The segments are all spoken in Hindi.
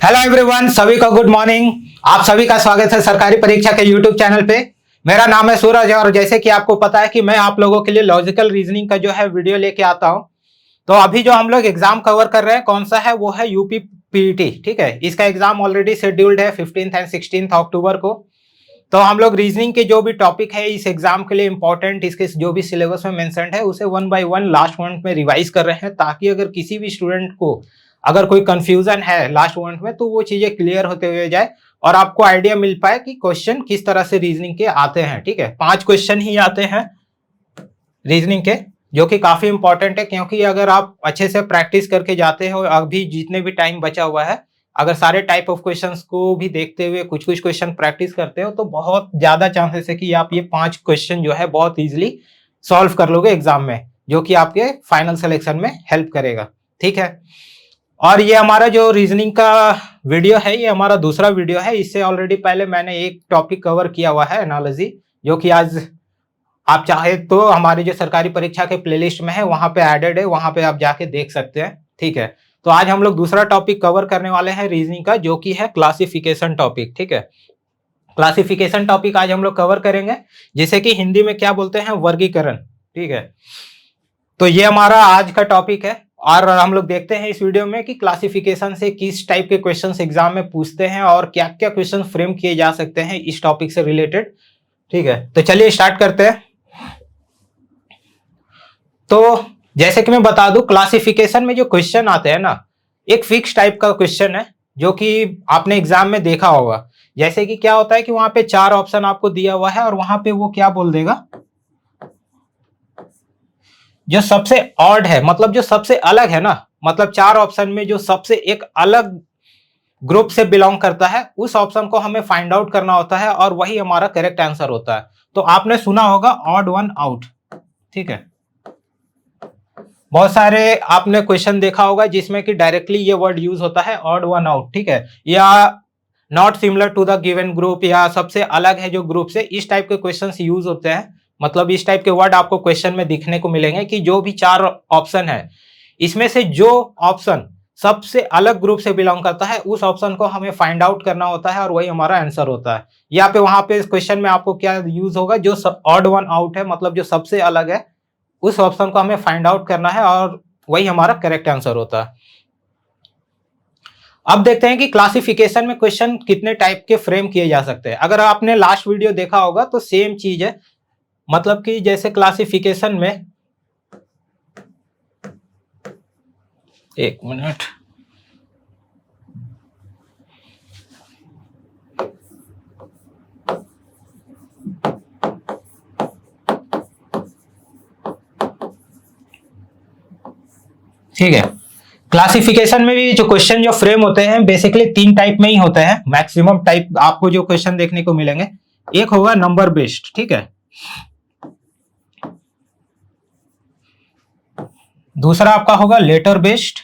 हेलो एवरीवन, सभी को गुड मॉर्निंग। आप सभी का स्वागत है सरकारी परीक्षा के यूट्यूब चैनल पे। मेरा नाम है सूरज और जैसे कि आपको पता है कि मैं आप लोगों के लिए लॉजिकल रीजनिंग का जो है वीडियो लेके आता हूं। तो अभी जो हम लोग एग्जाम कवर कर रहे हैं कौन सा है, वो है यूपी पीईटी। ठीक है, इसका एग्जाम ऑलरेडी शेड्यूल्ड है 15 एंड 16 अक्टूबर को। तो हम लोग रीजनिंग के जो भी टॉपिक है इस एग्जाम के लिए इंपॉर्टेंट, इसके जो भी सिलेबस में मेंशन्ड है उसे one by one last moment में रिवाइज कर रहे हैं, ताकि अगर किसी भी स्टूडेंट को अगर कोई कंफ्यूजन है लास्ट मोमेंट में तो वो चीजें क्लियर होते हुए जाए और आपको आइडिया मिल पाए कि क्वेश्चन किस तरह से रीजनिंग के आते हैं। ठीक है, 5 क्वेश्चन ही आते हैं रीजनिंग के, जो कि काफी इंपॉर्टेंट है, क्योंकि अगर आप अच्छे से प्रैक्टिस करके जाते हो, अभी जितने भी टाइम बचा हुआ है, अगर सारे टाइप ऑफ क्वेश्चंस को भी देखते हुए कुछ कुछ क्वेश्चन प्रैक्टिस करते हो तो बहुत ज्यादा चांसेस है कि आप ये 5 क्वेश्चन जो है बहुत इजीली सॉल्व कर लोगे एग्जाम में, जो कि आपके फाइनल सिलेक्शन में हेल्प करेगा। ठीक है, और ये हमारा जो रीजनिंग का वीडियो है ये हमारा दूसरा वीडियो है। इससे ऑलरेडी पहले मैंने एक टॉपिक कवर किया हुआ है, एनालॉजी, जो कि आज आप चाहे तो हमारी जो सरकारी परीक्षा के प्लेलिस्ट में है वहां पे एडेड है, वहां पे आप जाके देख सकते हैं। ठीक है, तो आज हम लोग दूसरा टॉपिक कवर करने वाले हैं रीजनिंग का, जो कि है क्लासिफिकेशन टॉपिक। ठीक है, क्लासिफिकेशन टॉपिक आज हम लोग कवर करेंगे, जिसे कि हिंदी में क्या बोलते हैं, वर्गीकरण। ठीक है, तो ये हमारा आज का टॉपिक है और हम लोग देखते हैं इस वीडियो में कि क्लासिफिकेशन से किस टाइप के क्वेश्चंस एग्जाम में पूछते हैं और क्या क्या क्वेश्चन फ्रेम किए जा सकते हैं इस टॉपिक से रिलेटेड। ठीक है, तो चलिए स्टार्ट करते हैं। तो जैसे कि मैं बता दूं, क्लासिफिकेशन में जो क्वेश्चन आते हैं ना, एक फिक्स टाइप का क्वेश्चन है जो कि आपने एग्जाम में देखा होगा। जैसे कि क्या होता है कि वहां पे 4 ऑप्शन आपको दिया हुआ है और वहां पे वो क्या बोल देगा, जो सबसे ऑड है, मतलब जो सबसे अलग है ना, मतलब 4 ऑप्शन में जो सबसे एक अलग ग्रुप से बिलोंग करता है उस ऑप्शन को हमें फाइंड आउट करना होता है और वही हमारा करेक्ट आंसर होता है। तो आपने सुना होगा ऑड वन आउट। ठीक है, बहुत सारे आपने क्वेश्चन देखा होगा जिसमें कि डायरेक्टली ये वर्ड यूज होता है, ऑड वन आउट। ठीक है, या not similar to the given group, या सबसे अलग है जो ग्रुप से, इस टाइप के क्वेश्चंस यूज होते हैं। मतलब इस टाइप के वर्ड आपको क्वेश्चन में दिखने को मिलेंगे कि जो भी 4 ऑप्शन है इसमें से जो ऑप्शन सबसे अलग ग्रुप से बिलोंग करता है उस ऑप्शन को हमें फाइंड आउट करना होता है और वही हमारा आंसर होता है। यहाँ पे वहां पे इस क्वेश्चन में आपको क्या यूज होगा, जो ऑड वन आउट है, मतलब जो सबसे अलग है उस ऑप्शन को हमें फाइंड आउट करना है और वही हमारा करेक्ट आंसर होता है। अब देखते हैं कि क्लासिफिकेशन में क्वेश्चन कितने टाइप के फ्रेम किए जा सकते हैं। अगर आपने लास्ट वीडियो देखा होगा तो सेम चीज है, मतलब कि जैसे क्लासिफिकेशन में, एक मिनट, ठीक है, क्लासिफिकेशन में भी जो क्वेश्चन जो फ्रेम होते हैं बेसिकली 3 टाइप में ही होते हैं, मैक्सिमम टाइप आपको जो क्वेश्चन देखने को मिलेंगे। एक होगा नंबर बेस्ड, ठीक है, दूसरा आपका होगा लेटर बेस्ड,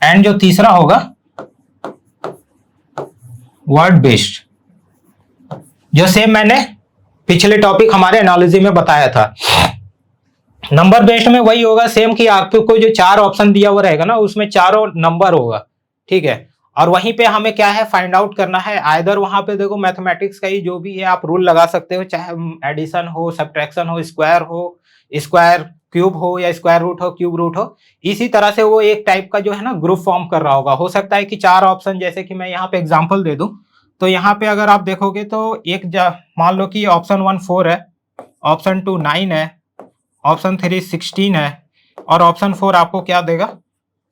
एंड जो तीसरा होगा वर्ड बेस्ड, जो सेम मैंने पिछले टॉपिक हमारे एनालिसिस में बताया था। नंबर बेस्ड में वही होगा सेम कि आपको जो 4 ऑप्शन दिया हुआ रहेगा ना उसमें चारों नंबर होगा। ठीक है, और वहीं पे हमें क्या है, फाइंड आउट करना है। आइदर वहां पे देखो मैथमेटिक्स का ही जो भी है आप रूल लगा सकते हो, चाहे एडिशन हो, सब्ट्रैक्शन हो, स्क्वायर हो, स्क्वायर क्यूब हो, या स्क्वायर रूट हो, क्यूब रूट हो। इसी तरह से वो एक टाइप का जो है ना ग्रुप फॉर्म कर रहा होगा। हो सकता है कि 4 ऑप्शन, जैसे कि मैं यहाँ पे एग्जाम्पल दे दूं, तो यहाँ पे अगर आप देखोगे तो एक मान लो कि ऑप्शन 1 4 है, ऑप्शन 2 9 है, ऑप्शन 3 16 है, और ऑप्शन 4 आपको क्या देगा,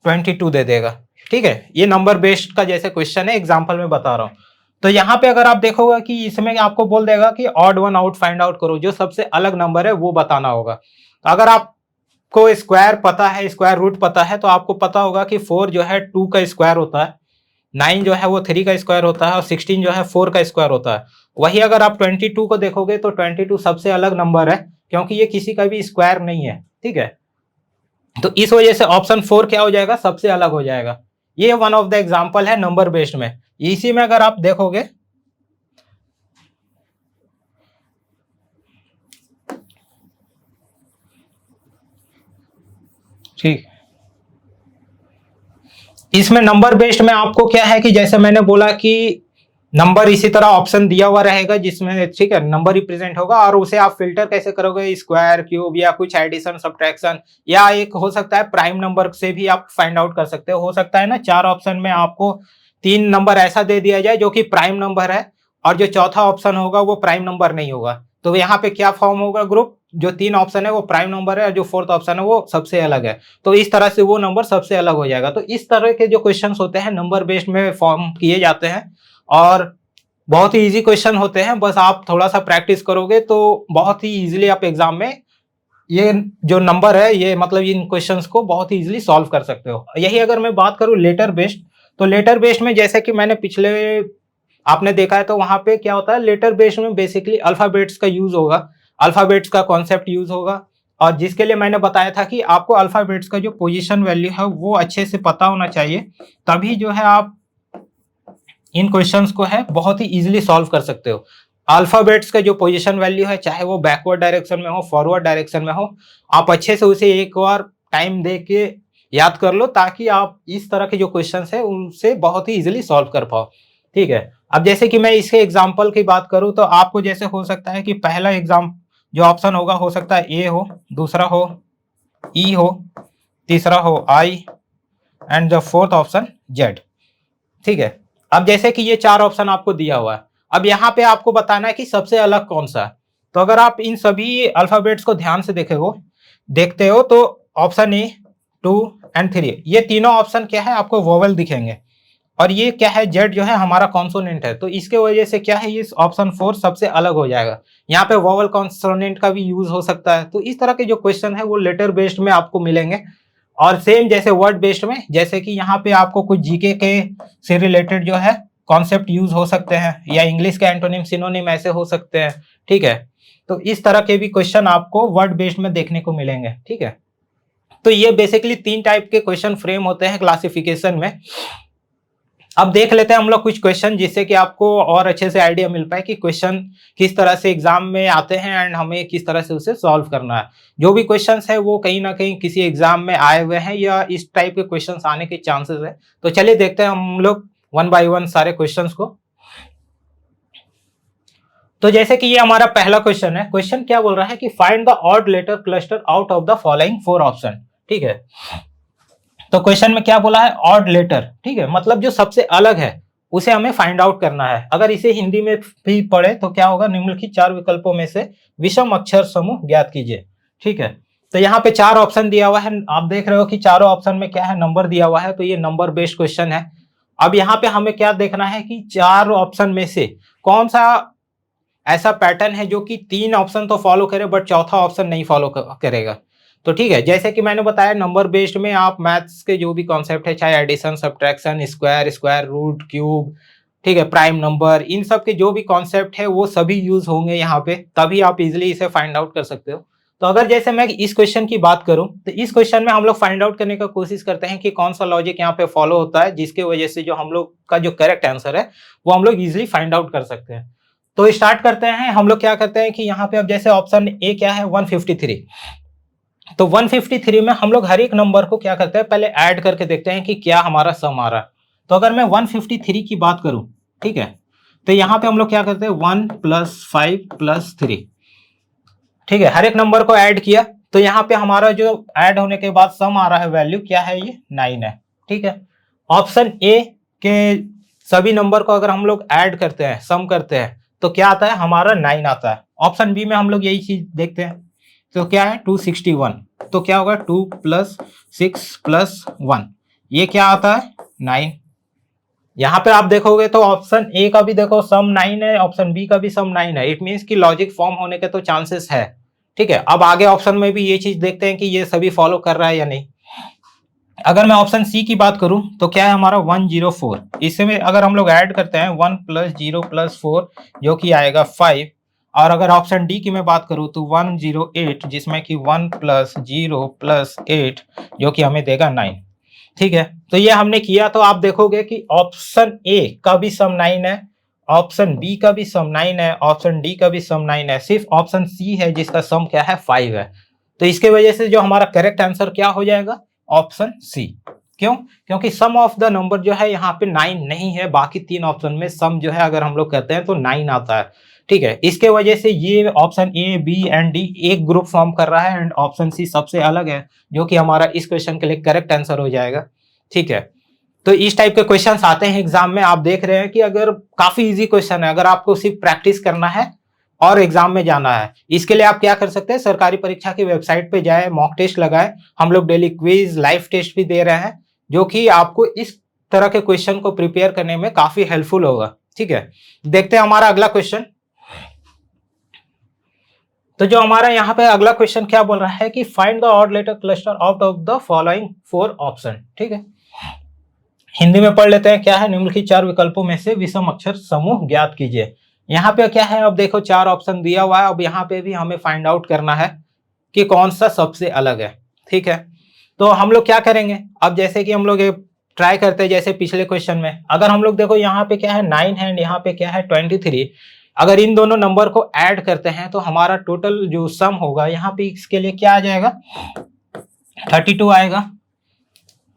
22 दे देगा। ठीक है, ये नंबर बेस्ड का जैसे क्वेश्चन है, एग्जांपल में बता रहा हूं। तो यहाँ पे अगर आप देखोगे कि इसमें आपको बोल देगा कि odd one out find out करो, जो सबसे अलग नंबर है वो बताना होगा। तो अगर आपको स्क्वायर पता है, स्क्वायर रूट पता है, तो आपको पता होगा कि 4 जो है 2 का स्क्वायर होता है, 9 जो है वो 3 का स्क्वायर होता है, और 16 जो है 4 का स्क्वायर होता है। वही अगर आप 22 को देखोगे तो 22 सबसे अलग नंबर है, क्योंकि ये किसी का भी स्क्वायर नहीं है। ठीक है, तो इस वजह से ऑप्शन 4 क्या हो जाएगा, सबसे अलग हो जाएगा। ये वन ऑफ द एग्जांपल है नंबर बेस्ड में। इसी में अगर आप देखोगे, ठीक, इसमें नंबर बेस्ड में आपको क्या है कि जैसे मैंने बोला कि नंबर इसी तरह ऑप्शन दिया हुआ रहेगा जिसमें ठीक है नंबर रिप्रेजेंट होगा, और उसे आप फिल्टर कैसे करोगे, स्क्वायर, क्यूब या कुछ एडिशन, सब्ट्रैक्शन, या एक हो सकता है प्राइम नंबर से भी आप फाइंड आउट कर सकते हो सकता है ना 4 ऑप्शन में आपको 3 नंबर ऐसा दे दिया जाए जो कि प्राइम नंबर है, और जो चौथा ऑप्शन होगा वो प्राइम नंबर नहीं होगा, तो यहाँ पे क्या फॉर्म होगा ग्रुप, जो 3 ऑप्शन है वो प्राइम नंबर है और जो 4th ऑप्शन है वो सबसे अलग है, तो इस तरह से वो नंबर सबसे अलग हो जाएगा। तो इस तरह के जो क्वेश्चंस होते हैं नंबर बेस्ड में फॉर्म किए जाते हैं, और बहुत ही इजी क्वेश्चन होते हैं, बस आप थोड़ा सा प्रैक्टिस करोगे तो बहुत ही इजीली आप एग्जाम में ये जो नंबर है ये मतलब इन क्वेश्चंस को बहुत ही इजीली सॉल्व कर सकते हो। यही अगर मैं बात करूं लेटर बेस्ड, तो लेटर बेस्ड में जैसे कि मैंने पिछले आपने देखा है तो वहां पे क्या होता है, लेटर बेस्ड में बेसिकली अल्फाबेट्स का यूज होगा, अल्फाबेट्स का कॉन्सेप्ट यूज होगा, और जिसके लिए मैंने बताया था कि आपको अल्फाबेट्स का जो पोजीशन वैल्यू है वो अच्छे से पता होना चाहिए, तभी जो है आप इन क्वेश्चंस को है बहुत ही इजीली सॉल्व कर सकते हो। अल्फाबेट्स का जो पोजीशन वैल्यू है चाहे वो बैकवर्ड डायरेक्शन में हो फॉरवर्ड डायरेक्शन में हो, आप अच्छे से उसे एक बार टाइम दे के याद कर लो ताकि आप इस तरह के जो क्वेश्चंस है उनसे बहुत ही इजीली सॉल्व कर पाओ। ठीक है, अब जैसे कि मैं इसके एग्जाम्पल की बात करूं तो आपको जैसे हो सकता है कि पहला एग्जाम जो ऑप्शन होगा हो सकता है ए हो, दूसरा हो ई हो, तीसरा हो I, and the 4th option Z. ठीक है, अब जैसे कि ये 4 ऑप्शन आपको दिया हुआ है, अब यहाँ पे आपको बताना है कि सबसे अलग कौन सा है। तो अगर आप इन सभी अल्फाबेट्स को ध्यान से देखते हो तो ऑप्शन ए, 2 एंड 3 ये तीनों ऑप्शन क्या है आपको वोवेल दिखेंगे, और ये क्या है जेड जो है हमारा कॉन्सोनेंट है, तो इसके वजह से क्या है ये ऑप्शन 4 सबसे अलग हो जाएगा। यहाँ पे वोवेल कॉन्सोनेंट का भी यूज हो सकता है, तो इस तरह के जो क्वेश्चन है वो लेटर बेस्ड में आपको मिलेंगे। और सेम जैसे वर्ड बेस्ड में, जैसे कि यहाँ पे आपको कुछ जीके के से रिलेटेड जो है कॉन्सेप्ट यूज हो सकते हैं, या इंग्लिश के एंटोनिम सिनोनिम ऐसे हो सकते हैं। ठीक है, तो इस तरह के भी क्वेश्चन आपको वर्ड बेस्ड में देखने को मिलेंगे। ठीक है, तो ये बेसिकली 3 टाइप के क्वेश्चन फ्रेम होते हैं क्लासिफिकेशन में। अब देख लेते हैं हम लोग कुछ क्वेश्चन जिससे कि आपको और अच्छे से आइडिया मिल पाए कि क्वेश्चन किस तरह से एग्जाम में आते हैं एंड हमें किस तरह से उसे सॉल्व करना है। जो भी क्वेश्चंस है वो कहीं ना कहीं किसी एग्जाम में आए हुए हैं या इस टाइप के क्वेश्चंस आने के चांसेस है। तो चलिए देखते हैं हम लोग 1 बाय 1 सारे क्वेश्चंस को। तो जैसे कि ये हमारा पहला क्वेश्चन है, क्वेश्चन क्या बोल रहा है कि find the odd letter cluster out of the following 4 option. ठीक है, तो क्वेश्चन में क्या बोला है ऑड लेटर, ठीक है, मतलब जो सबसे अलग है उसे हमें फाइंड आउट करना है। अगर इसे हिंदी में भी पढ़े तो क्या होगा, निम्नलिखित 4 विकल्पों में से विषम अक्षर समूह ज्ञात कीजिए। ठीक है, तो यहाँ पे 4 ऑप्शन दिया हुआ है, आप देख रहे हो कि चारों ऑप्शन में क्या है नंबर दिया हुआ है, तो ये नंबर बेस्ड क्वेश्चन है। अब यहाँ पे हमें क्या देखना है कि 4 ऑप्शन में से कौन सा ऐसा पैटर्न है जो कि 3 ऑप्शन तो फॉलो करे बट चौथा ऑप्शन नहीं फॉलो करेगा। तो ठीक है, जैसे कि मैंने बताया नंबर बेस्ड में आप मैथ्स के जो भी कॉन्सेप्ट है चाहे addition, subtraction, square, square root, cube, ठीक है, प्राइम नंबर, इन सब के जो भी कॉन्सेप्ट है वो सभी यूज होंगे यहाँ पे, तभी आप इजिली इसे फाइंड आउट कर सकते हो। तो अगर जैसे मैं इस क्वेश्चन की बात करूं तो इस क्वेश्चन में हम लोग फाइंड आउट करने का कोशिश करते हैं कि कौन सा लॉजिक यहाँ पे फॉलो होता है जिसके वजह से जो हम लोग का जो करेक्ट आंसर है वो हम लोग इजिली फाइंड आउट कर सकते हैं। तो स्टार्ट करते हैं। हम लोग क्या करते हैं कि यहाँ पे अब जैसे ऑप्शन ए क्या है 153, तो 153 में हम लोग हर एक नंबर को क्या करते हैं पहले ऐड करके देखते हैं कि क्या हमारा सम आ रहा है। तो अगर मैं 153 की बात करूं, ठीक है, तो यहाँ पे हम लोग क्या करते हैं 1 + 5 + 3, ठीक है, हर एक नंबर को ऐड किया तो यहाँ पे हमारा जो ऐड होने के बाद सम आ रहा है वैल्यू क्या है ये 9 है। ठीक है, ऑप्शन ए के सभी नंबर को अगर हम लोग ऐड करते हैं सम करते हैं तो क्या आता है हमारा 9 आता है। ऑप्शन बी में हम लोग यही चीज देखते हैं, तो क्या है 261, तो क्या होगा 2 + 6 + 1, ये क्या आता है 9। यहाँ पे आप देखोगे तो ऑप्शन ए का भी देखो सम 9 है, ऑप्शन बी का भी सम 9 है, इट मीन्स कि लॉजिक फॉर्म होने के तो चांसेस है। ठीक है, अब आगे ऑप्शन में भी ये चीज देखते हैं कि ये सभी फॉलो कर रहा है या नहीं। अगर मैं ऑप्शन सी की बात करूं तो क्या है हमारा 104, इसमें अगर हम लोग ऐड करते हैं 1 + 0 + 4 जो कि आएगा 5, और अगर ऑप्शन डी की मैं बात करूं तो 108 जिसमें कि 1 + 0 + 8 जो कि हमें देगा 9। ठीक है, तो ये हमने किया, तो आप देखोगे कि ऑप्शन ए का भी सम 9 है, ऑप्शन बी का भी सम 9 है, ऑप्शन डी का भी सम 9 है, सिर्फ ऑप्शन सी है जिसका सम क्या है 5 है। तो इसके वजह से जो हमारा करेक्ट आंसर क्या हो जाएगा ऑप्शन सी। क्यों? क्योंकि सम ऑफ द नंबर जो है यहाँ पे 9 नहीं है, बाकी 3 ऑप्शन में सम जो है अगर हम लोग करते हैं तो 9 आता है। ठीक है, इसके वजह से ये option A, B and D एक ग्रुप फॉर्म कर रहा है एंड ऑप्शन सी सबसे अलग है, जो कि हमारा इस क्वेश्चन के लिए करेक्ट आंसर हो जाएगा। ठीक है, तो इस टाइप के क्वेश्चंस आते हैं एग्जाम में। आप देख रहे हैं कि अगर काफी इजी क्वेश्चन है, अगर आपको सिर्फ प्रैक्टिस करना है और एग्जाम में जाना है, इसके लिए आप क्या कर सकते हैं, सरकारी परीक्षा की वेबसाइट पे जाए, मॉक टेस्ट लगाए। हम लोग डेली क्विज, लाइव टेस्ट भी दे रहे हैं, जो कि आपको इस तरह के क्वेश्चन को प्रिपेयर करने में काफी हेल्पफुल होगा। ठीक है, देखते हैं हमारा अगला क्वेश्चन। तो जो हमारा यहाँ पे अगला क्वेश्चन क्या बोल रहा है कि find the odd letter cluster out of the following 4 option. ठीक है, हिंदी में पढ़ लेते हैं। क्या है, निम्नलिखित 4 विकल्पों में से विषम अक्षर समूह ज्ञात कीजिए। यहाँ पे क्या है, अब देखो 4 ऑप्शन दिया हुआ है। अब यहाँ पे भी हमें फाइंड आउट करना है कि कौन सा सबसे अलग है। ठीक है, तो हम लोग क्या करेंगे, अब जैसे कि हम लोग ट्राई करते हैं जैसे पिछले क्वेश्चन में। अगर हम लोग देखो यहाँ पे क्या है 9 है एंड यहाँ पे क्या है 23, अगर इन दोनों नंबर को ऐड करते हैं तो हमारा टोटल जो सम होगा यहाँ पे इसके लिए क्या आ जाएगा, 32 आएगा।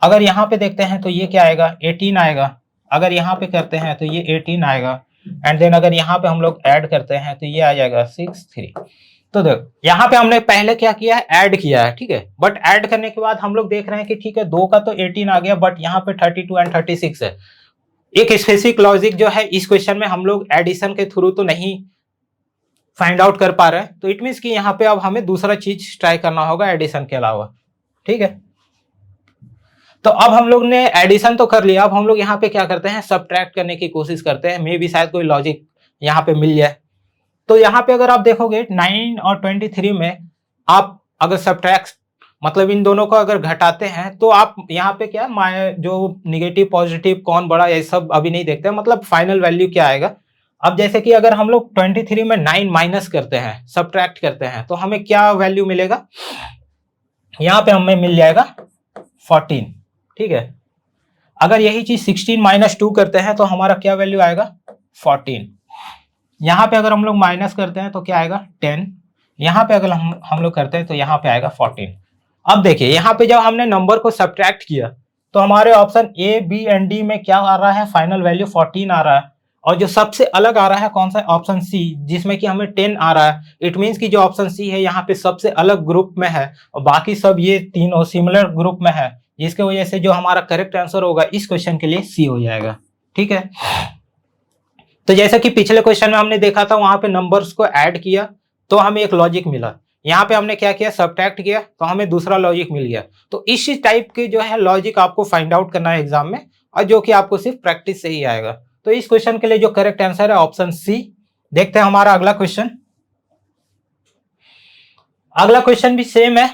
अगर यहाँ पे देखते हैं तो ये क्या आएगा, 18 आएगा। अगर यहाँ पे करते हैं तो ये 18 आएगा एंड देन अगर यहाँ पे हम लोग ऐड करते हैं तो ये आ जाएगा 63। तो देखो यहाँ पे हमने पहले क्या किया है, ऐड किया है। ठीक है, बट ऐड करने के बाद हम लोग देख रहे हैं कि ठीक है 2 का तो 18 आ गया, बट यहाँ पे 32 एंड 36 है। एक स्पेसिफिक लॉजिक जो है इस क्वेश्चन में हम लोग एडिशन के थ्रू तो नहीं फाइंड आउट कर पा रहे हैं, तो इट मीन्स कि यहाँ पे अब हमें दूसरा चीज ट्राई करना होगा एडिशन के अलावा। ठीक है, तो अब हम लोग ने एडिशन तो कर लिया, अब हम लोग यहाँ पे क्या करते हैं, सब्ट्रैक्ट करने की कोशिश करते हैं। मे भी शायद कोई लॉजिक यहाँ पे मिल जाए। तो यहाँ पे अगर आप देखोगे 9 और 23 में आप अगर सब्ट्रैक्ट मतलब इन दोनों को अगर घटाते हैं तो आप यहाँ पे क्या जो निगेटिव पॉजिटिव कौन बड़ा ये सब अभी नहीं देखते, मतलब फाइनल वैल्यू क्या आएगा। अब जैसे कि अगर हम लोग 23 में 9 माइनस करते हैं, सब्ट्रैक्ट करते हैं, तो हमें क्या वैल्यू मिलेगा, यहाँ पे हमें मिल जाएगा 14। ठीक है, अगर यही चीज 16 माइनस 2 करते हैं तो हमारा क्या वैल्यू आएगा, 14। यहाँ पे अगर हम लोग माइनस करते हैं तो क्या आएगा, 10। यहाँ पे अगर हम लोग करते हैं तो यहाँ पे आएगा 14। अब देखिए यहाँ पे जब हमने नंबर को सब्ट्रैक्ट किया तो हमारे option A, B and D में क्या आ रहा है, फाइनल वैल्यू 14 आ रहा है। और जो सबसे अलग आ रहा है कौन सा, ऑप्शन सी, जिसमें कि हमें 10 आ रहा है। इट मीन्स कि जो ऑप्शन सी है यहाँ पे सबसे अलग ग्रुप में है और बाकी सब ये तीनों सिमिलर ग्रुप में है, जिसके वजह से जो हमारा करेक्ट आंसर होगा इस क्वेश्चन के लिए सी हो जाएगा। ठीक है, तो जैसा कि पिछले क्वेश्चन में हमने देखा था, वहां पे नंबर्स को ऐड किया तो हमें एक लॉजिक मिला। यहाँ पे हमने क्या किया, सब्ट्रैक्ट किया तो हमें दूसरा लॉजिक मिल गया। तो इस टाइप के जो है लॉजिक आपको फाइंड आउट करना है एग्जाम में, और जो कि आपको सिर्फ प्रैक्टिस से ही आएगा। तो इस क्वेश्चन के लिए जो करेक्ट आंसर है ऑप्शन सी। देखते हैं हमारा अगला क्वेश्चन। अगला क्वेश्चन भी सेम है।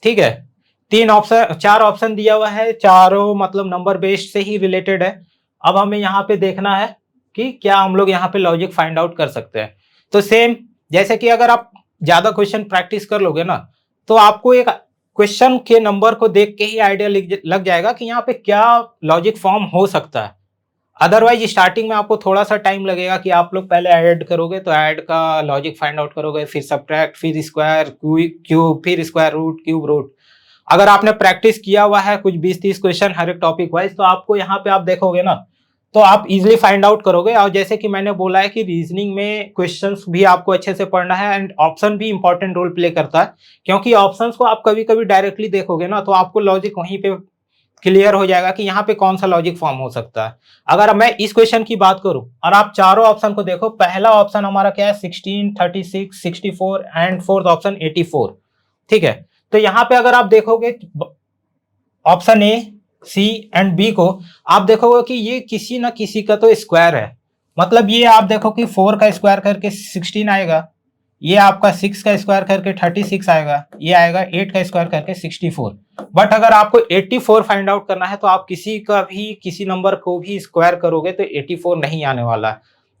ठीक है, 4 ऑप्शन दिया हुआ है, चारों मतलब नंबर बेस्ड से ही रिलेटेड है। अब हमें यहाँ पे देखना है कि क्या हम लोग यहाँ पे लॉजिक फाइंड आउट कर सकते हैं। तो सेम जैसे कि अगर आप ज्यादा क्वेश्चन प्रैक्टिस कर लोगे ना, तो आपको एक क्वेश्चन के नंबर को देख के ही आइडिया लग जाएगा कि यहाँ पे क्या लॉजिक फॉर्म हो सकता है। अदरवाइज स्टार्टिंग में आपको थोड़ा सा टाइम लगेगा कि आप लोग पहले ऐड करोगे, तो ऐड का लॉजिक फाइंड आउट करोगे, फिर सब्ट्रैक्ट, फिर स्क्वायर, क्यूब, फिर स्क्वायर रूट, क्यूब रूट। अगर आपने प्रैक्टिस किया हुआ है कुछ 20-30 क्वेश्चन हर एक टॉपिक वाइज, तो आपको यहाँ पे आप देखोगे ना तो आप इजीली फाइंड आउट करोगे। और जैसे कि मैंने बोला है कि रीजनिंग में क्वेश्चंस भी आपको अच्छे से पढ़ना है एंड ऑप्शन भी इंपॉर्टेंट रोल प्ले करता है, क्योंकि ऑप्शंस को आप कभी कभी डायरेक्टली देखोगे ना तो आपको लॉजिक वहीं पे क्लियर हो जाएगा कि यहाँ पे कौन सा लॉजिक फॉर्म हो सकता है। अगर मैं इस क्वेश्चन की बात करूं और आप चारों ऑप्शन को देखो, पहला ऑप्शन हमारा क्या है, 16, 36, 64 एंड फोर्थ ऑप्शन 84। ठीक है, तो यहाँ पे अगर आप देखोगे option A, C and B को, आप देखोगे कि ये किसी ना किसी का तो स्क्वायर है। मतलब ये आप देखो कि 4 का स्क्वायर करके 16 आएगा, ये आपका 6 का स्क्वायर करके 36 आएगा, ये आएगा 8 का स्क्वायर करके 64। बट अगर आपको 84 फाइंड आउट करना है तो आप किसी नंबर को भी स्क्वायर करोगे तो 84 नहीं आने वाला।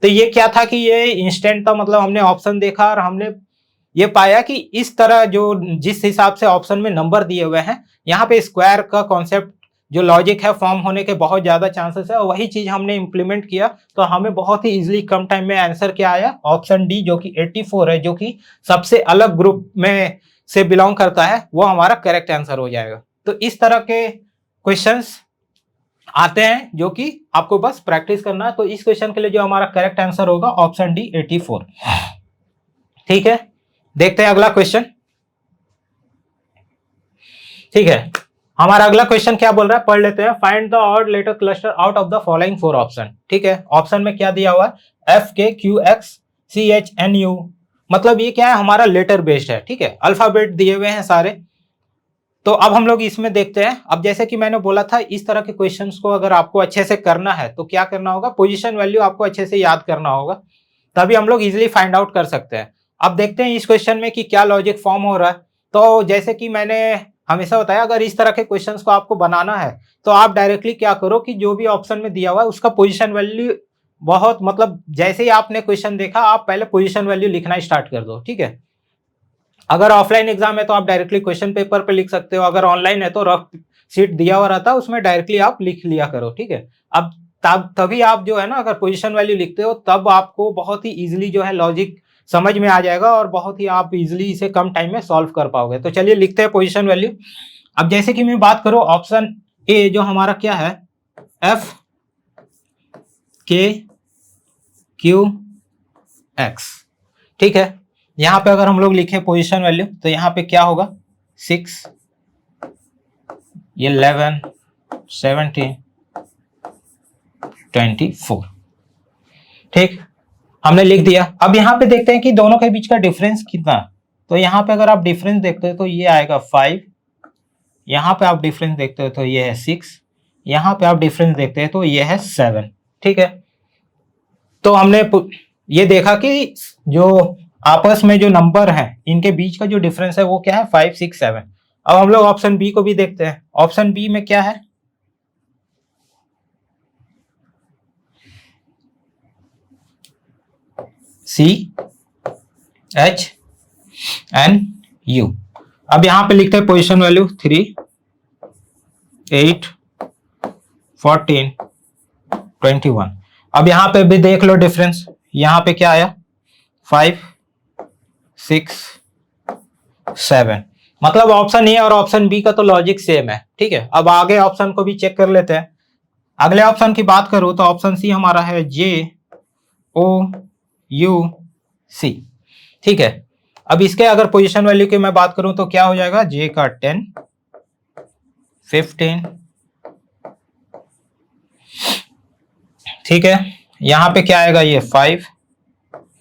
तो ये क्या था कि ये इंस्टेंट था, मतलब हमने ऑप्शन देखा और हमने ये पाया कि इस तरह जिस हिसाब से ऑप्शन में नंबर दिए हुए हैं, यहाँ पे स्क्वायर का कॉन्सेप्ट जो लॉजिक है फॉर्म होने के बहुत ज्यादा चांसेस है, और वही चीज हमने इंप्लीमेंट किया तो हमें बहुत ही इजीली कम टाइम में आंसर क्या आया, ऑप्शन डी जो कि 84 है, जो कि सबसे अलग ग्रुप में से बिलोंग करता है, वो हमारा करेक्ट आंसर हो जाएगा। तो इस तरह के क्वेश्चंस आते हैं जो कि आपको बस प्रैक्टिस करना है। तो इस क्वेश्चन के लिए जो हमारा करेक्ट आंसर होगा ऑप्शन डी 84। ठीक है, देखते हैं अगला क्वेश्चन। ठीक है, हमारा अगला क्वेश्चन क्या बोल रहा है, पढ़ लेते हैं। Find the odd letter cluster out of the following 4 option. ठीक है, ऑप्शन में क्या दिया हुआ है, एफ के Q X C H N U, मतलब ये क्या है, हमारा लेटर बेस्ड है। ठीक है, अल्फाबेट दिए हुए हैं सारे। तो अब हम लोग इसमें देखते हैं। अब जैसे कि मैंने बोला था, इस तरह के क्वेश्चंस को अगर आपको अच्छे से करना है तो क्या करना होगा, पोजीशन वैल्यू आपको अच्छे से याद करना होगा, तभी हम लोग इजीली फाइंड आउट कर सकते हैं। अब देखते हैं इस क्वेश्चन में कि क्या लॉजिक फॉर्म हो रहा है। तो जैसे कि मैंने हमेशा बताया, अगर इस तरह के क्वेश्चंस को आपको बनाना है तो आप डायरेक्टली क्या करो कि जो भी ऑप्शन में दिया हुआ है उसका पोजीशन वैल्यू बहुत, मतलब जैसे ही आपने क्वेश्चन देखा आप पहले पोजीशन वैल्यू लिखना स्टार्ट कर दो। ठीक है, अगर ऑफलाइन एग्जाम है तो आप डायरेक्टली क्वेश्चन पेपर पे लिख सकते हो, अगर ऑनलाइन है तो रफ सीट दिया हुआ रहता है उसमें डायरेक्टली आप लिख लिया करो। ठीक है, अब तभी आप जो है ना, अगर पोजीशन वैल्यू लिखते हो तब आपको बहुत ही इजीली जो है लॉजिक समझ में आ जाएगा और बहुत ही आप इजीली इसे कम टाइम में सॉल्व कर पाओगे। तो चलिए लिखते हैं पोजीशन वैल्यू। अब जैसे कि मैं बात करूं, ऑप्शन ए जो हमारा क्या है, एफ के क्यू एक्स। ठीक है, यहां पे अगर हम लोग लिखे पोजीशन वैल्यू तो यहां पे क्या होगा, 6 11 17 24। ठीक, हमने लिख दिया। अब यहां पे देखते हैं कि दोनों के बीच का डिफरेंस कितना है। तो यहां पे अगर आप डिफरेंस देखते हो तो ये आएगा 5, यहां पे आप डिफरेंस देखते हो तो ये है 6, यहां पे आप डिफरेंस देखते हैं तो ये है 7। ठीक है, तो हमने ये देखा कि जो आपस में जो नंबर है इनके बीच का जो डिफरेंस है वो क्या है, 5 6 7। अब हम लोग ऑप्शन बी को भी देखते हैं। ऑप्शन बी में क्या है, सी एच एन यू। अब यहां पे लिखते हैं पोजीशन वैल्यू 3 8 14 21। अब यहां पे भी देख लो डिफरेंस, यहां पे क्या आया, 5 6 7। मतलब ऑप्शन ए और ऑप्शन बी का तो लॉजिक सेम है। ठीक है, अब आगे ऑप्शन को भी चेक कर लेते हैं। अगले ऑप्शन की बात करूं तो ऑप्शन सी हमारा है जे ओ यू सी। ठीक है, अब इसके अगर पोजीशन वैल्यू की मैं बात करूं तो क्या हो जाएगा, जे का 10 15। ठीक है, यहां पे क्या आएगा, ये 5,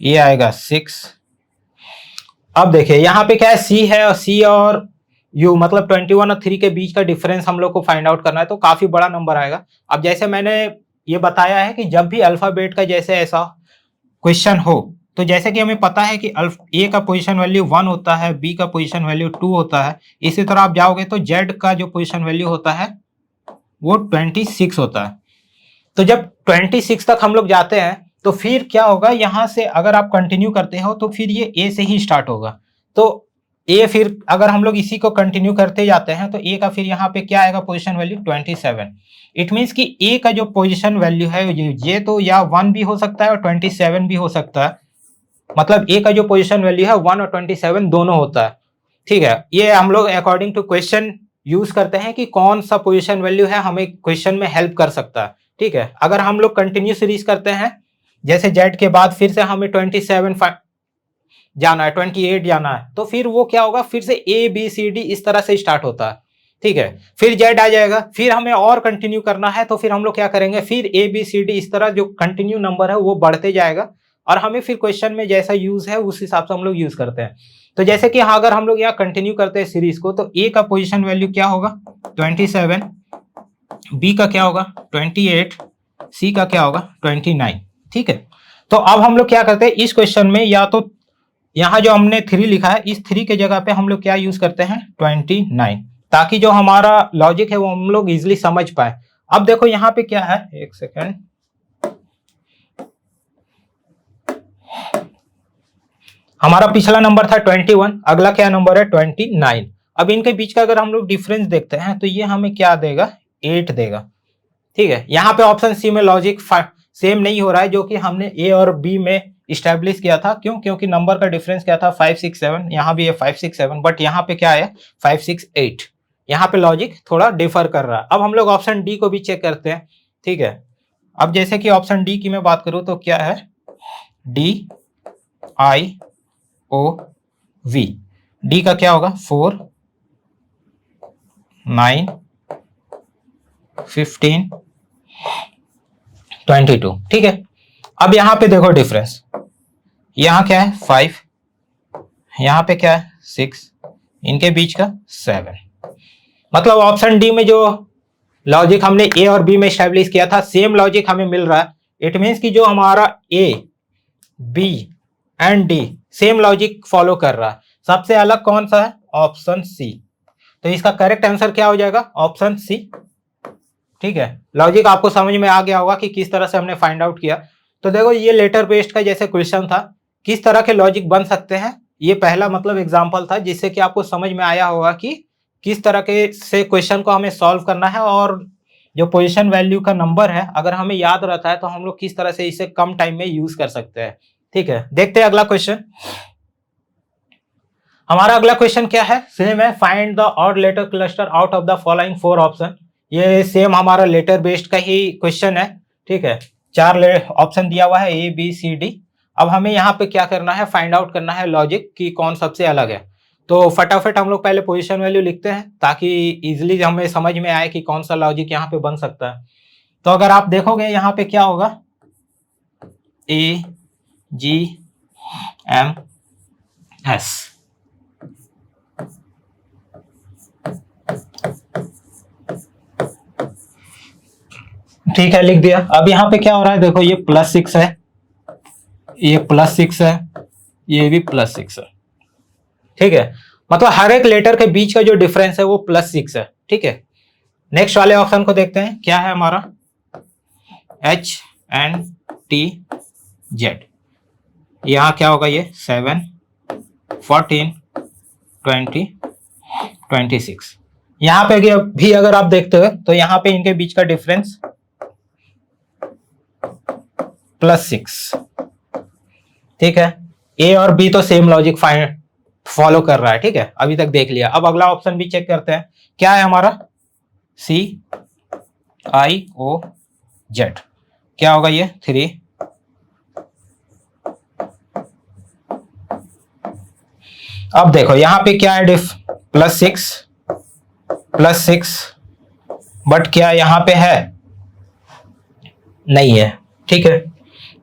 ये आएगा 6। अब देखिए यहां पे क्या है, सी है और सी और यू, मतलब 21 और 3 के बीच का डिफरेंस हम लोग को फाइंड आउट करना है, तो काफी बड़ा नंबर आएगा। अब जैसे मैंने ये बताया है कि जब भी अल्फाबेट का जैसे ऐसा क्वेश्चन हो, तो जैसे कि हमें पता है कि ए का पोजीशन वैल्यू 1 होता है, बी का पोजीशन वैल्यू 2 होता है, इसी तरह आप जाओगे तो जेड का जो पोजीशन वैल्यू होता है वो 26 होता है। तो जब 26 तक हम लोग जाते हैं तो फिर क्या होगा, यहां से अगर आप कंटिन्यू करते हो तो फिर ये ए से ही स्टार्ट होगा। तो ए, फिर अगर हम लोग इसी को कंटिन्यू करते जाते हैं तो ए का फिर यहाँ पे क्या आएगा, पोजीशन वैल्यू 27। इट मीन्स कि ए का जो पोजीशन वैल्यू है ये तो या 1 भी हो सकता है और 27 भी हो सकता है। मतलब ए का जो पोजीशन वैल्यू है 1 और 27 दोनों होता है। ठीक है, ये हम लोग अकॉर्डिंग टू क्वेश्चन यूज करते हैं कि कौन सा पोजीशन वैल्यू है हमें क्वेश्चन में हेल्प कर सकता है। ठीक है, अगर हम लोग कंटिन्यू सीरीज करते हैं, जैसे जेड के बाद फिर से हमें 27 जाना है, 28 जाना है, तो फिर वो क्या होगा, फिर से ए बी सी डी इस तरह से स्टार्ट होता है। ठीक है, फिर जेड आ जाएगा, फिर हमें और कंटिन्यू करना है तो फिर हम लोग क्या करेंगे, फिर ए बी सी डी इस तरह जो कंटिन्यू नंबर है वो बढ़ते जाएगा और हमें फिर क्वेश्चन में जैसा यूज है उस हिसाब से हम लोग यूज करते हैं। तो जैसे कि हाँ, अगर हम लोग यहाँ कंटिन्यू करते हैं सीरीज को, तो ए का पोजीशन वैल्यू क्या होगा 27, बी का क्या होगा 28, सी का क्या होगा 29। ठीक है, तो अब हम लोग क्या करते हैं इस क्वेश्चन में, या तो यहाँ जो हमने 3 लिखा है इस 3 के जगह पे हम लोग क्या यूज करते हैं 29, ताकि जो हमारा लॉजिक है वो हम लोग इजिली समझ पाए। अब देखो यहाँ पे क्या है, एक सेकेंड, हमारा पिछला नंबर था 21, अगला क्या नंबर है 29। अब इनके बीच का अगर हम लोग डिफरेंस देखते हैं तो ये हमें क्या देगा, 8 देगा। ठीक है, यहाँ पे ऑप्शन सी में लॉजिक सेम नहीं हो रहा है जो कि हमने ए और बी में इस्टेब्लिश किया था। क्यों, क्योंकि नंबर का डिफरेंस क्या था 5 6 7, यहाँ भी है 5 6 7, बट यहाँ पे क्या है 5 6 8। यहाँ पे लॉजिक थोड़ा डिफर कर रहा है। अब हम लोग ऑप्शन डी को भी चेक करते हैं, ठीक है। अब जैसे कि ऑप्शन डी की मैं बात करूं तो क्या है, D I O V. D का क्या होगा, 4 9 15 22, ठीक है। अब यहां पे देखो डिफरेंस, यहां क्या है 5, यहां पे क्या है 6, इनके बीच का 7। मतलब ऑप्शन डी में जो लॉजिक हमने ए और बी में स्टैब्लिश किया था, सेम लॉजिक हमें मिल रहा है। इट मीन्स कि जो हमारा A B and D same logic follow कर रहा है। सबसे अलग कौन सा है, ऑप्शन सी। तो इसका करेक्ट आंसर क्या हो जाएगा, ऑप्शन सी, ठीक है। लॉजिक आपको समझ में आ गया होगा कि किस तरह से हमने फाइंड आउट किया। तो देखो ये लेटर बेस्ड का जैसे क्वेश्चन था, किस तरह के लॉजिक बन सकते हैं, ये पहला मतलब एग्जांपल था, जिससे कि आपको समझ में आया होगा कि किस तरह के से क्वेश्चन को हमें सॉल्व करना है, और जो पोजीशन वैल्यू का नंबर है अगर हमें याद रहता है तो हम लोग किस तरह से इसे कम टाइम में यूज कर सकते हैं, ठीक है। देखते हैं अगला क्वेश्चन। हमारा अगला क्वेश्चन क्या है, सेम है, find the odd letter cluster out of the following 4 option. ये सेम हमारा लेटर बेस्ड का ही क्वेश्चन है, ठीक है। 4 ऑप्शन दिया हुआ है, ए बी सी डी। अब हमें यहाँ पे क्या करना है, फाइंड आउट करना है लॉजिक कि कौन सबसे अलग है। तो फटाफट हम लोग पहले पोजीशन वैल्यू लिखते हैं ताकि इजिली हमें समझ में आए कि कौन सा लॉजिक यहाँ पे बन सकता है। तो अगर आप देखोगे यहाँ पे क्या होगा, ए जी एम एस, ठीक है, लिख दिया। अब यहाँ पे क्या हो रहा है, देखो ये +6 है, ये +6 है, ये भी +6 है, ठीक है। मतलब हर एक लेटर के बीच का जो डिफरेंस है वो +6 है, ठीक है। नेक्स्ट वाले ऑप्शन को देखते हैं, क्या है हमारा, HNTZ। यहाँ क्या होगा, ये 7 14 20 26। यहाँ पे भी अगर आप देखते हो तो यहाँ पे इनके बीच का डिफरेंस +6, ठीक है। ए और बी तो सेम लॉजिक फॉलो कर रहा है, ठीक है, अभी तक देख लिया। अब अगला ऑप्शन भी चेक करते हैं, क्या है हमारा, CIOZ। क्या होगा ये, 3। अब देखो यहाँ पे क्या है, +6 बट क्या यहाँ पे है, नहीं है, ठीक है।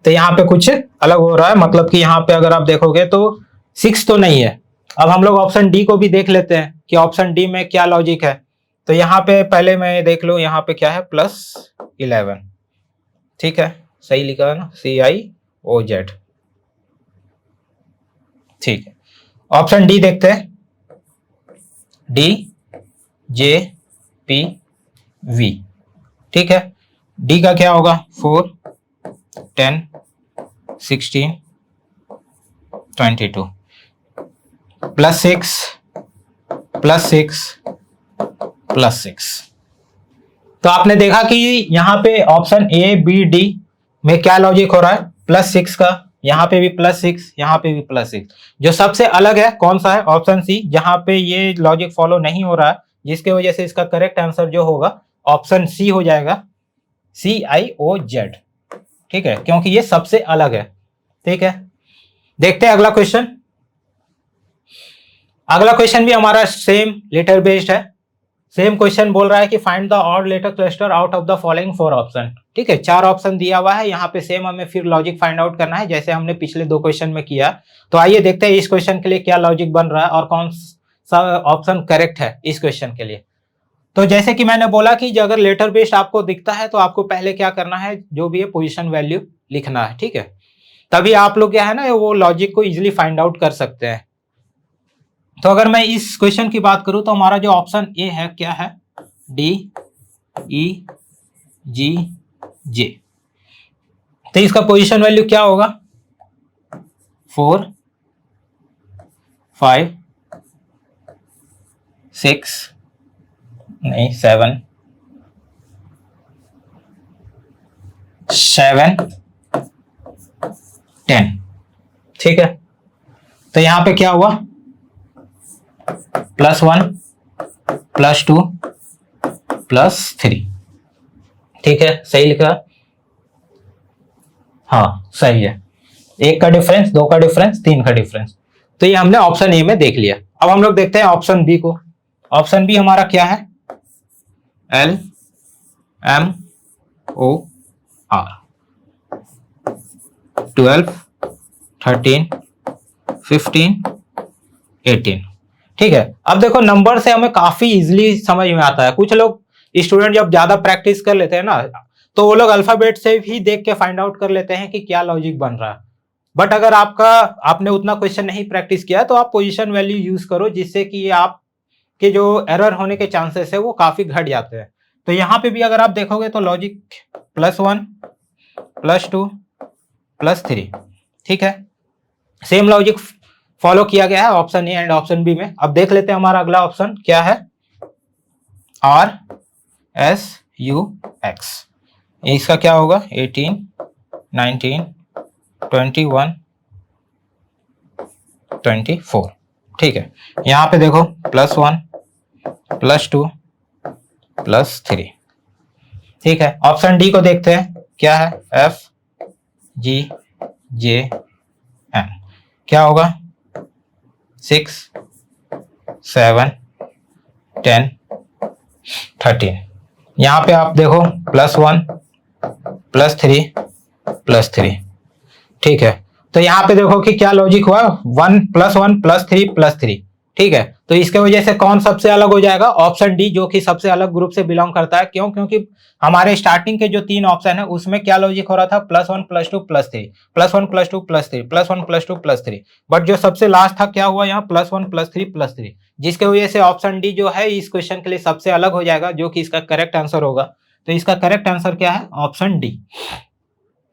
तो यहाँ पे कुछ अलग हो रहा है, मतलब कि यहाँ पे अगर आप देखोगे तो 6 तो नहीं है। अब हम लोग ऑप्शन डी को भी देख लेते हैं कि ऑप्शन डी में क्या लॉजिक है। तो यहाँ पे पहले मैं देख लूं, यहाँ पे क्या है, +11, ठीक है, सही लिखा है ना, CIOZ, ठीक है। ऑप्शन डी देखते हैं, DJPV, ठीक है। डी का क्या होगा, 4 10 16 22, +6 तो आपने देखा कि यहाँ पे ऑप्शन ए बी डी में क्या लॉजिक हो रहा है, +6 का, यहाँ पे भी +6, यहाँ पे भी +6। जो सबसे अलग है कौन सा है, ऑप्शन सी, जहाँ पे ये लॉजिक फॉलो नहीं हो रहा है, जिसके वजह से इसका करेक्ट आंसर जो होगा ऑप्शन सी हो जाएगा, CIOZ, ठीक है, क्योंकि ये सबसे अलग है, ठीक है। देखते हैं अगला क्वेश्चन। अगला क्वेश्चन भी हमारा सेम लेटर बेस्ड है। सेम क्वेश्चन बोल रहा है कि find the odd letter cluster out of the following 4 option, ठीक है। 4 ऑप्शन दिया हुआ है, यहाँ पे सेम हमें फिर लॉजिक फाइंड आउट करना है जैसे हमने पिछले 2 क्वेश्चन में किया। तो आइए देखते हैं इस क्वेश्चन के लिए क्या लॉजिक बन रहा है और कौन सा ऑप्शन करेक्ट है इस क्वेश्चन के लिए। तो जैसे कि मैंने बोला कि अगर लेटर बेस्ड आपको दिखता है तो आपको पहले क्या करना है, जो भी है पोजीशन वैल्यू लिखना है, ठीक है। तभी आप लोग क्या है ना, वो लॉजिक को इजीली फाइंड आउट कर सकते हैं। तो अगर मैं इस क्वेश्चन की बात करूं तो हमारा जो ऑप्शन ए है क्या है, DEGJ। तो इसका पोजीशन वैल्यू क्या होगा, 4 5 6 नहीं 7 10, ठीक है। तो यहां पे क्या हुआ, +1 +2 +3। ठीक है, सही लिखा? हाँ सही है। 1 का डिफरेंस, 2 का डिफरेंस, 3 का डिफरेंस। तो ये हमने ऑप्शन ए में देख लिया। अब हम लोग देखते हैं ऑप्शन बी को। ऑप्शन बी हमारा क्या है? LMOR 12 13 15 18। ठीक है, अब देखो नंबर से हमें काफी इजीली समझ में आता है। कुछ लोग स्टूडेंट जब ज्यादा प्रैक्टिस कर लेते हैं ना, तो वो लोग अल्फाबेट से भी देख के फाइंड आउट कर लेते हैं कि क्या लॉजिक बन रहा है। बट अगर आपने उतना क्वेश्चन नहीं प्रैक्टिस किया तो आप पोजीशन वैल्यू यूज करो, जिससे कि आपके जो एरर होने के चांसेस है वो काफी घट जाते हैं। तो यहाँ पे भी अगर आप देखोगे तो लॉजिक +1 +2 +3। ठीक है, सेम लॉजिक फॉलो किया गया है option A and option B में। अब देख लेते हैं हमारा अगला ऑप्शन क्या है। RSUX, इसका क्या होगा? 18 19 21 24। ठीक है, यहां पे देखो +1 +2 +3। ठीक है, ऑप्शन डी को देखते हैं क्या है। FGJM क्या होगा? 6 7 10 13। यहां पे आप देखो +1 +3 +3। ठीक है, तो यहाँ पे देखो कि क्या लॉजिक हुआ, 1 +1 +3 +3। ठीक है, तो इसके वजह से कौन सबसे अलग हो जाएगा? ऑप्शन डी, जो कि सबसे अलग ग्रुप से बिलोंग करता है। क्यों? क्योंकि हमारे स्टार्टिंग के जो 3 ऑप्शन है उसमें क्या लॉजिक हो रहा था? +1 +2 +3, +1 +2 +3, +1 +2 +3। बट जो सबसे लास्ट था क्या हुआ यहाँ? +1 +3 +3, जिसके वजह से ऑप्शन डी जो है इस क्वेश्चन के लिए सबसे अलग हो जाएगा, जो कि इसका करेक्ट आंसर होगा। तो इसका करेक्ट आंसर क्या है? Option D.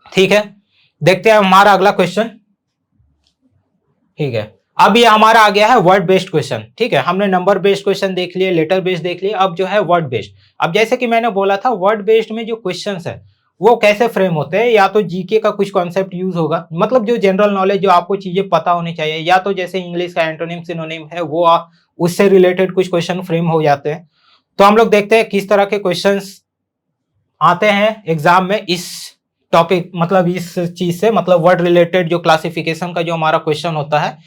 ठीक है, देखते हैं हमारा अगला क्वेश्चन। ठीक है, अब ये हमारा आ गया है वर्ड बेस्ड क्वेश्चन। ठीक है, हमने नंबर बेस्ड क्वेश्चन देख लिए, लेटर बेस्ड देख लिए, अब जो है वर्ड बेस्ड। अब जैसे कि मैंने बोला था, वर्ड बेस्ड में जो क्वेश्चंस है वो कैसे फ्रेम होते हैं, या तो जीके का कुछ कॉन्सेप्ट यूज होगा, मतलब जो जनरल नॉलेज, जो आपको चीजें पता होनी चाहिए, या तो जैसे इंग्लिश का एंटोनिम सिनोनिम है वो उससे रिलेटेड कुछ क्वेश्चन फ्रेम हो जाते हैं। तो हम लोग देखते हैं किस तरह के क्वेश्चंस आते हैं एग्जाम में इस टॉपिक, मतलब इस चीज से, मतलब वर्ड रिलेटेड जो क्लासिफिकेशन का जो हमारा क्वेश्चन होता है,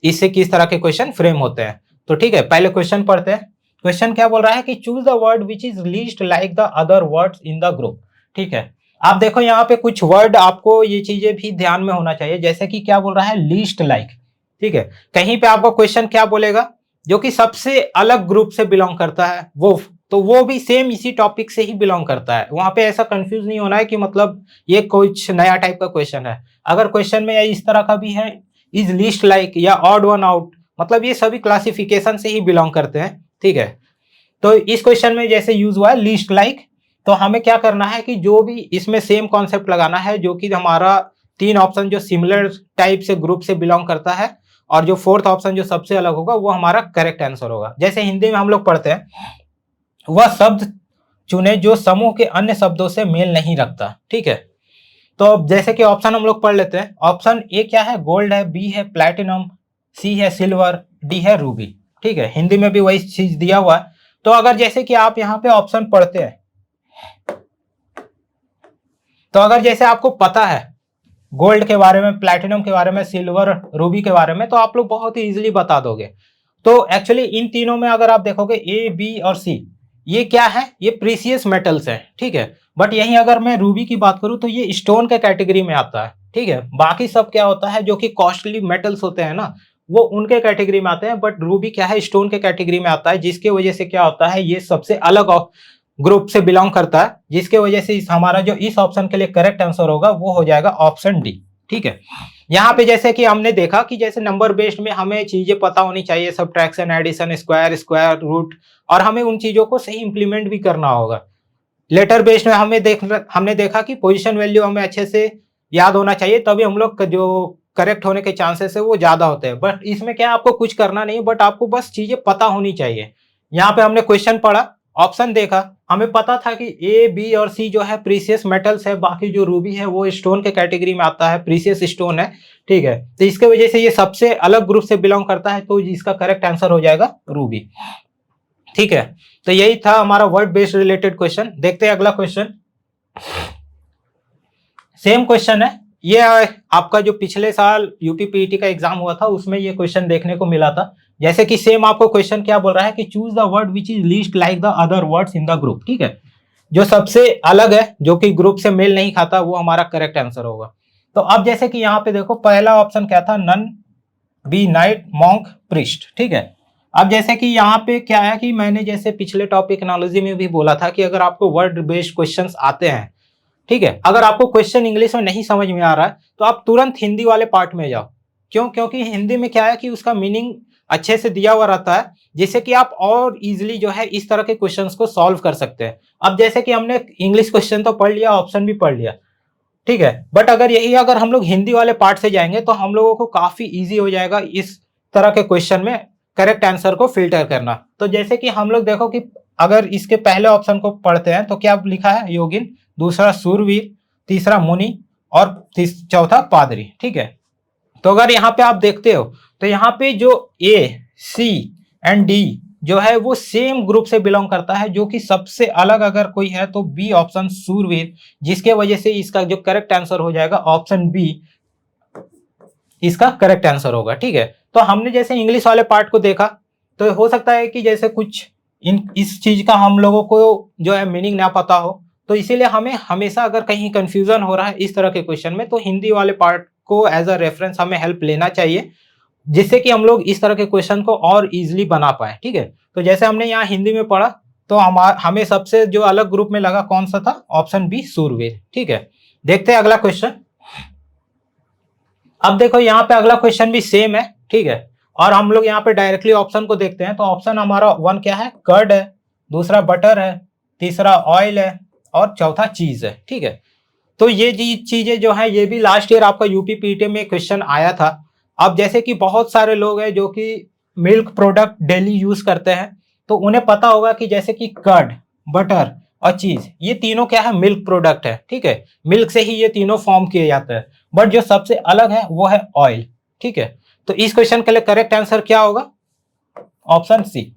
इससे किस तरह के क्वेश्चन फ्रेम होते हैं। तो ठीक है, पहले क्वेश्चन पढ़ते हैं। क्वेश्चन क्या बोल रहा है कि choose the word which is least like the other words in the group. ठीक है, आप देखो यहाँ पे कुछ वर्ड, आपको ये चीजें भी ध्यान में होना चाहिए, जैसे कि क्या बोल रहा है? Least like. ठीक है, कहीं पे आपको क्वेश्चन क्या बोलेगा? जो कि सबसे अलग ग्रुप से बिलोंग करता है वो, तो वो भी सेम इसी टॉपिक से ही बिलोंग करता है। वहां पे ऐसा कंफ्यूज नहीं होना है कि मतलब ये कुछ नया टाइप का क्वेश्चन है। अगर क्वेश्चन में इस तरह का भी है, इज लीस्ट लाइक या ऑड वन आउट, मतलब ये सभी क्लासिफिकेशन से ही बिलोंग करते हैं। ठीक है, तो इस क्वेश्चन में जैसे यूज हुआ है लीस्ट लाइक, तो हमें क्या करना है कि जो भी इसमें सेम कॉन्सेप्ट लगाना है, जो कि हमारा 3 ऑप्शन जो सिमिलर टाइप से ग्रुप से बिलोंग करता है, और जो 4th ऑप्शन जो सबसे अलग होगा वो हमारा करेक्ट आंसर होगा। जैसे हिंदी में हम लोग पढ़ते हैं, वह शब्द चुने जो समूह के अन्य शब्दों से मेल नहीं रखता। ठीक है, तो अब जैसे कि ऑप्शन हम लोग पढ़ लेते हैं। ऑप्शन ए क्या है? गोल्ड है, बी है प्लैटिनम, सी है सिल्वर, डी है रूबी। ठीक है, हिंदी में भी वही चीज दिया हुआ है। तो अगर जैसे कि आप यहाँ पे ऑप्शन पढ़ते हैं, तो अगर जैसे आपको पता है गोल्ड के बारे में, प्लैटिनम के बारे में, सिल्वर, रूबी के बारे में, तो आप लोग बहुत ही इजीली बता दोगे। तो एक्चुअली इन तीनों में अगर आप देखोगे ए, बी और सी, ये क्या है? ये प्रीसियस मेटल्स हैं। ठीक है, बट यहीं अगर मैं रूबी की बात करूं तो ये स्टोन के कैटेगरी में आता है। ठीक है, बाकी सब क्या होता है जो कि कॉस्टली मेटल्स होते हैं ना, वो उनके कैटेगरी में आते हैं, बट रूबी क्या है? स्टोन के कैटेगरी में आता है, जिसके वजह से क्या होता है, ये सबसे अलग ग्रुप से बिलोंग करता है, जिसके वजह से हमारा जो इस ऑप्शन के लिए करेक्ट आंसर होगा वो हो जाएगा ऑप्शन डी। ठीक है, यहाँ पे जैसे कि हमने देखा कि जैसे नंबर बेस्ड में हमें चीजें पता होनी चाहिए, subtraction, addition, square, square root, और हमें उन चीजों को सही इंप्लीमेंट भी करना होगा। लेटर बेस्ड में हमने देखा कि पोजीशन वैल्यू हमें अच्छे से याद होना चाहिए, तभी हम लोग जो करेक्ट होने के चांसेस है वो ज्यादा होते हैं। बट इसमें क्या, आपको कुछ करना नहीं, बट आपको बस चीजें पता होनी चाहिए। यहाँ पे हमने क्वेश्चन पढ़ा, ऑप्शन देखा, हमें पता था कि ए, बी और सी जो है प्रीसियस मेटल्स है, बाकी जो रूबी है वो स्टोन के कैटेगरी में आता है, प्रीसियस स्टोन है। ठीक है, तो इसके वजह से ये सबसे अलग ग्रुप से बिलोंग करता है, तो इसका करेक्ट आंसर हो जाएगा रूबी। ठीक है, तो यही था हमारा वर्ड बेस्ड रिलेटेड क्वेश्चन। देखते हैं अगला क्वेश्चन। सेम क्वेश्चन है ये, आपका जो पिछले साल यूपी पीईटी का एग्जाम हुआ था उसमें ये क्वेश्चन देखने को मिला था। जैसे कि सेम आपको क्वेश्चन क्या बोल रहा है कि choose the word which is least like the other words in the group. ठीक है, जो सबसे अलग है, जो कि ग्रुप से मेल नहीं खाता, वो हमारा करेक्ट आंसर होगा। तो अब जैसे कि यहाँ पे देखो पहला ऑप्शन क्या था, nun, bee, knight, monk, priest. ठीक है, अब जैसे कि यहाँ पे क्या है कि मैंने जैसे पिछले टॉपिक एनालॉजी में भी बोला था कि अगर आपको वर्ड बेस्ड क्वेश्चंस आते हैं, ठीक है, अगर आपको क्वेश्चन इंग्लिश में नहीं समझ में आ रहा है तो आप तुरंत हिंदी वाले पार्ट में जाओ। क्यों? क्योंकि हिंदी में क्या है कि उसका मीनिंग अच्छे से दिया हुआ रहता है, जिससे कि आप और इजीली जो है इस तरह के क्वेश्चंस को सॉल्व कर सकते हैं। अब जैसे कि हमने इंग्लिश क्वेश्चन तो पढ़ लिया, ऑप्शन भी पढ़ लिया, ठीक है, बट अगर हम लोग हिंदी वाले पार्ट से जाएंगे तो हम लोगों को काफी ईजी हो जाएगा इस तरह के क्वेश्चन में करेक्ट आंसर को फिल्टर करना। तो जैसे कि हम लोग देखो कि अगर इसके पहले ऑप्शन को पढ़ते हैं तो क्या लिखा है, योगिन, दूसरा सूरवीर, तीसरा मुनि और चौथा पादरी। ठीक है, तो अगर यहाँ पे आप देखते हो तो यहाँ पे जो ए, सी एंड डी जो है वो सेम ग्रुप से बिलोंग करता है, जो कि सबसे अलग अगर कोई है तो बी ऑप्शन सूरवीर, जिसके वजह से इसका जो करेक्ट आंसर हो जाएगा ऑप्शन बी, इसका करेक्ट आंसर होगा। ठीक है, तो हमने जैसे इंग्लिश वाले पार्ट को देखा तो हो सकता है कि जैसे कुछ इस चीज का हम लोगों को जो है मीनिंग ना पता हो, तो इसीलिए हमें हमेशा अगर कहीं कंफ्यूजन हो रहा है इस तरह के क्वेश्चन में तो हिंदी वाले पार्ट को एज अ रेफरेंस हमें हेल्प लेना चाहिए, जिससे कि हम लोग इस तरह के क्वेश्चन को और इजीली बना पाए। ठीक है, तो जैसे हमने यहाँ हिंदी में पढ़ा तो हमें सबसे जो अलग ग्रुप में लगा कौन सा था, ऑप्शन बी, सूरवीर। ठीक है, देखते हैं अगला क्वेश्चन। अब देखो यहाँ पे अगला क्वेश्चन भी सेम है। ठीक है, और हम लोग यहाँ पे डायरेक्टली ऑप्शन को देखते हैं तो ऑप्शन हमारा 1 क्या है, कर्ड है, दूसरा बटर है, तीसरा ऑयल है और चौथा चीज है। ठीक है, तो ये चीजें जो है ये भी लास्ट ईयर आपका यूपी पीटी में क्वेश्चन आया था। अब जैसे कि बहुत सारे लोग हैं जो कि मिल्क प्रोडक्ट डेली यूज करते हैं, तो उन्हें पता होगा कि जैसे कि कर्ड, बटर और चीज, ये तीनों क्या है, मिल्क प्रोडक्ट है। ठीक है, मिल्क से ही ये तीनों फॉर्म किए जाते हैं, बट जो सबसे अलग है वो है ऑयल। ठीक है, तो इस क्वेश्चन के लिए करेक्ट आंसर क्या होगा, ऑप्शन सी।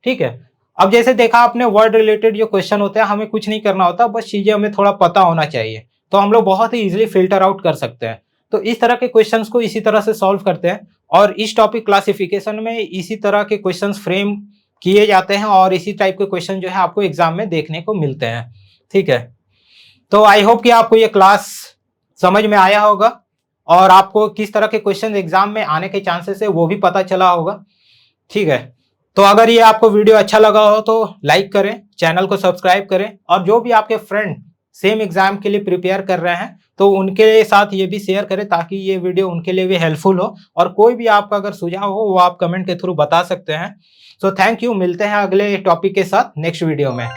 ठीक है, अब जैसे देखा आपने वर्ड रिलेटेड जो क्वेश्चन होते हैं हमें कुछ नहीं करना होता, बस चीजें हमें थोड़ा पता होना चाहिए, तो हम लोग बहुत ही इजीली फिल्टर आउट कर सकते हैं। तो इस तरह के क्वेश्चंस को इसी तरह से सॉल्व करते हैं, और इस टॉपिक क्लासिफिकेशन में इसी तरह के क्वेश्चंस फ्रेम किए जाते हैं और इसी टाइप के क्वेश्चन जो है आपको एग्जाम में देखने को मिलते हैं। ठीक है, तो आई होप कि आपको ये क्लास समझ में आया होगा और आपको किस तरह के क्वेश्चन एग्जाम में आने के चांसेस है वो भी पता चला होगा। ठीक है, तो अगर ये आपको वीडियो अच्छा लगा हो तो लाइक करें, चैनल को सब्सक्राइब करें, और जो भी आपके फ्रेंड सेम एग्जाम के लिए प्रिपेयर कर रहे हैं तो उनके साथ ये भी शेयर करें ताकि ये वीडियो उनके लिए भी हेल्पफुल हो। और कोई भी आपका अगर सुझाव हो वो आप कमेंट के थ्रू बता सकते हैं। सो थैंक यू, मिलते हैं अगले टॉपिक के साथ नेक्स्ट वीडियो में।